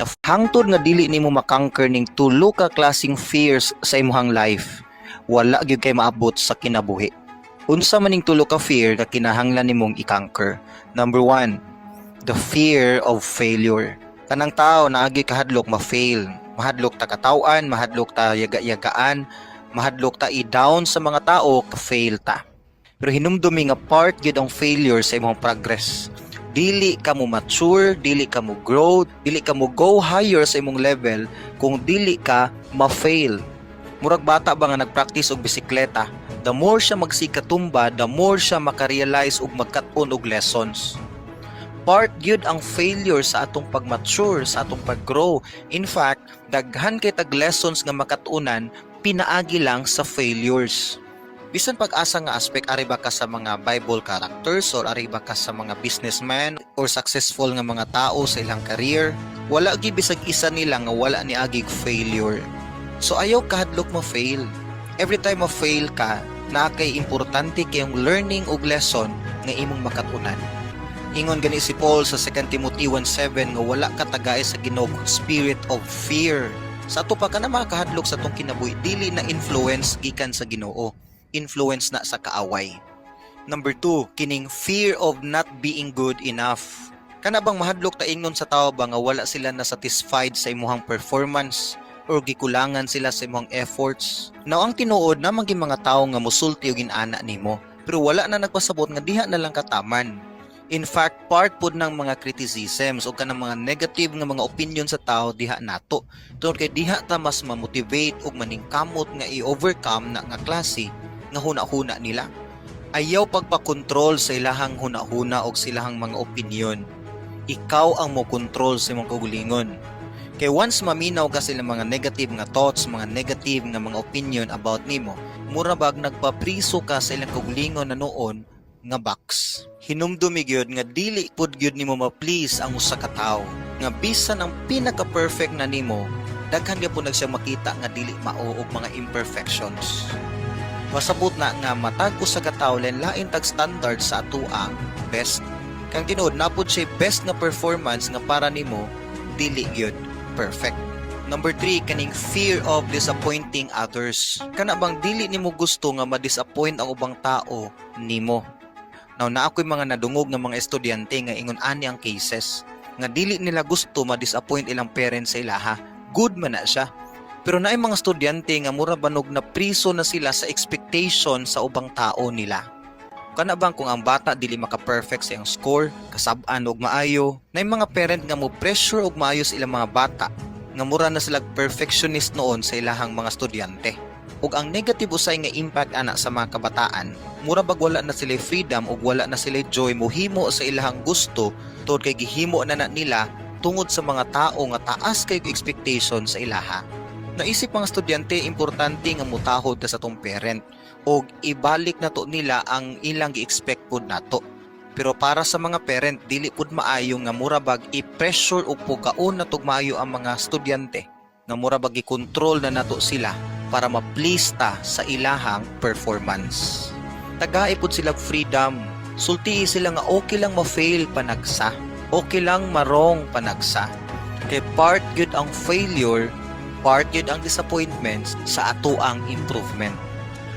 Hangtod nga dili nimo makonquer ning tulo ka klaseng fears sa imong life, wala gyud kay maabot sa kinabuhi. Unsa man ning tulo ka fear nga kinahanglan nimong i-conquer? Number 1, the fear of failure. Kanang tao naagi kahadlok ma-fail. Mahadlok ta katawan, mahadlok ta yaga-yagaan, mahadlok ta i-down sa mga tao, ka-fail ta. Pero hinumdumi nga part gyud ang failure sa imong progress. Dili ka mo mature, dili ka mo grow, dili ka mo go higher sa imong level kung dili ka ma-fail. Murag bata ba nga nagpractice og bisikleta, the more siya magsikatumba, the more siya makarealize og magkat-on og lessons. Part gyud ang failure sa atong pag-mature, sa atong pag-grow. In fact, daghan kay tag lessons nga makatunan pinaagi lang sa failures. Bisan pag-asa nga aspect, ari ba ka sa mga Bible characters or ari ba ka sa mga businessman or successful nga mga tao sa ilang career, wala gyud bisag isa nila nga wala ni agig failure. So ayaw kahadlok mo fail. Every time mo fail ka, na kay importante kayong learning og lesson nga imong makatunan. Ingon gani si Paul sa 2 Timothy 1:7 nga wala ka tagay sa Ginoo spirit of fear. Sa ato pa ka na makahadlok sa tong kinabuhi, dili na influence gikan sa Ginoo, influence na sa kaaway. Number 2, kining fear of not being good enough. Kana bang mahadlok ta ingnon sa tao ba nga wala sila na satisfied sa imong performance or gikulangan sila sa imong efforts? Now ang tinuod namang gid mga tao nga mosulti og ginana nimo, pero wala na nagpasabot nga diha na lang kataman. In fact, part pod ng mga criticisms o kanang mga negative nga mga opinion sa tao diha nato. Tungod kay diha ta mas ma-motivate og maningkamot nga i-overcome na nga klase nga huna-huna nila. Ayaw pagpakontrol sa ilahang huna-huna og silahang mga opinion. Ikaw ang mo control sa imong kaugalingon. Kay once maminaw ka sila mga negative nga thoughts, mga negative nga mga opinion about nimo, mura bag nagpapriso ka sa ilang kaugalingon na noon nga box. Hinumdumi gyud nga dili pud gyud nimo ma-please ang usa ka tawo. Nga bisan ang pinaka-perfect na nimo, daghan gyud pud nagsiya makita nga dili mao og mga imperfections. Masabot na nga matag usa ka tawo lain tag standard sa atoang best. Kang tinuod napud siya best nga performance nga para nimo, dili gyud perfect. Number 3, kaning fear of disappointing others. Kana bang dili nimo gusto nga ma-disappoint ang ubang tao nimo? Now na ako'y mga nadungog ng mga estudyante nga ingon ani ang cases nga dili nila gusto ma-disappoint ilang parents sa ilaha. Good man na siya. Pero naay mga estudyante nga mura banog na priso na sila sa expectation sa ubang tao nila. Kana bang kung ang bata dili maka-perfect sa iyang score, kasab-an og maayo, naay mga parent nga mo pressure og maayo sa ilang mga bata nga mura na sila perfectionist noon sa ilahang mga estudyante. Ug ang negative usay nga impact ana sa mga kabataan, mura bag wala na sila freedom ug wala na sila joy mohimo sa ilahang gusto tungod kay gihimo na nila tungod sa mga tao nga taas kay expectation sa ilaha. Naisip mga estudyante importante nga mutahod ta sa tong parent ug ibalik nato nila ang ilang gi-expect pud nato. Pero para sa mga parent dili pud maayo nga mura bag i-pressure ug pukaon natog maayo ang mga estudyante nga mura bag i-control na nato sila para ma-please ta sa ilahang performance. Tagay pud sila freedom. Sulti sila nga okay lang ma-fail panagsa. Okay lang marong panagsa. Kay part gyud ang failure, part gyud ang disappointments sa atoang improvement.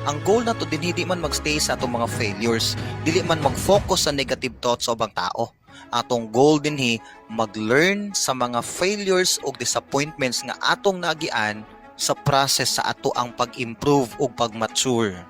Ang goal nato din hindi man magstay sa atong mga failures, dili man mag-focus sa negative thoughts sa ubang tao. Atong goal dinhi mag-learn sa mga failures o disappointments nga atong nagian sa process sa ato ang pag-improve o pag-mature.